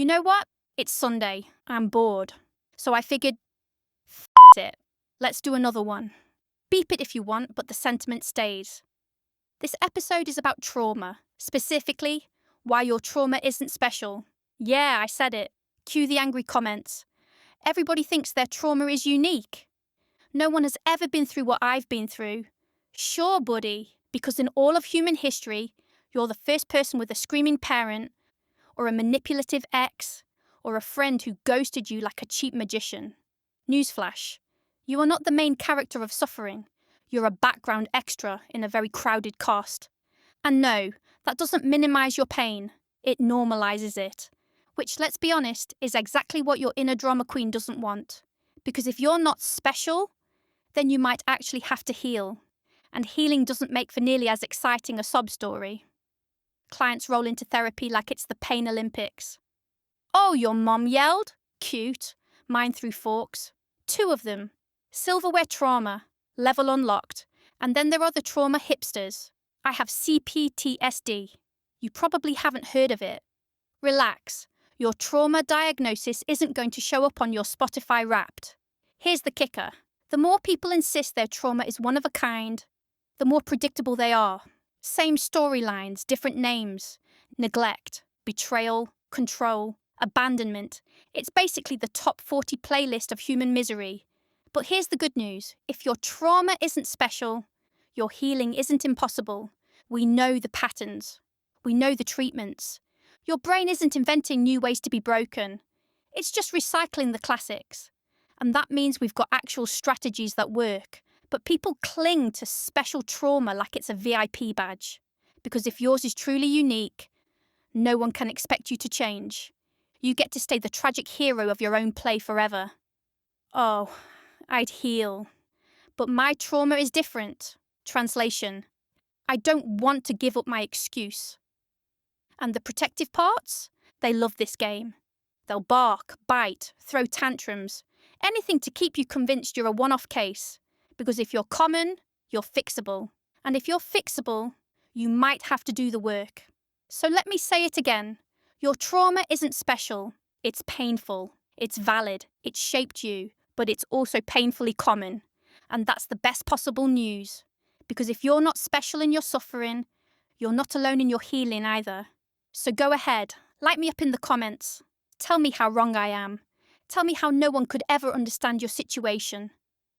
You know what? It's Sunday. I'm bored. So I figured, it. Let's do another one. Beep it if you want, but the sentiment stays. This episode is about trauma. Specifically, why your trauma isn't special. Yeah, I said it. Cue the angry comments. Everybody thinks their trauma is unique. No one has ever been through what I've been through. Sure, buddy, because in all of human history, you're the first person with a screaming parent, or a manipulative ex, or a friend who ghosted you like a cheap magician. Newsflash, you are not the main character of suffering. You're a background extra in a very crowded cast. And no, that doesn't minimize your pain. It normalizes it. Which, let's be honest, is exactly what your inner drama queen doesn't want. Because if you're not special, then you might actually have to heal. And healing doesn't make for nearly as exciting a sob story. Clients roll into therapy like it's the Pain Olympics. Oh, your mom yelled? Cute. Mine threw forks. 2 of them. Silverware trauma. Level unlocked. And then there are the trauma hipsters. I have CPTSD. You probably haven't heard of it. Relax. Your trauma diagnosis isn't going to show up on your Spotify Wrapped. Here's the kicker. The more people insist their trauma is one of a kind, the more predictable they are. Same storylines, different names. Neglect, betrayal, control, abandonment. It's basically the top 40 playlist of human misery. But here's the good news. If your trauma isn't special, your healing isn't impossible. We know the patterns. We know the treatments. Your brain isn't inventing new ways to be broken. It's just recycling the classics. And that means we've got actual strategies that work. But people cling to special trauma like it's a VIP badge. Because if yours is truly unique, no one can expect you to change. You get to stay the tragic hero of your own play forever. Oh, I'd heal. But my trauma is different. Translation. I don't want to give up my excuse. And the protective parts? They love this game. They'll bark, bite, throw tantrums. Anything to keep you convinced you're a one-off case. Because if you're common, you're fixable. And if you're fixable, you might have to do the work. So let me say it again. Your trauma isn't special. It's painful. It's valid. It shaped you. But it's also painfully common. And that's the best possible news. Because if you're not special in your suffering, you're not alone in your healing either. So go ahead, light me up in the comments. Tell me how wrong I am. Tell me how no one could ever understand your situation.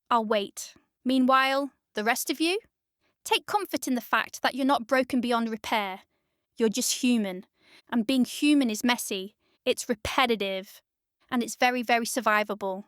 I'll wait. Meanwhile, the rest of you? Take comfort in the fact that you're not broken beyond repair. You're just human. And being human is messy. It's repetitive. And it's very, very survivable.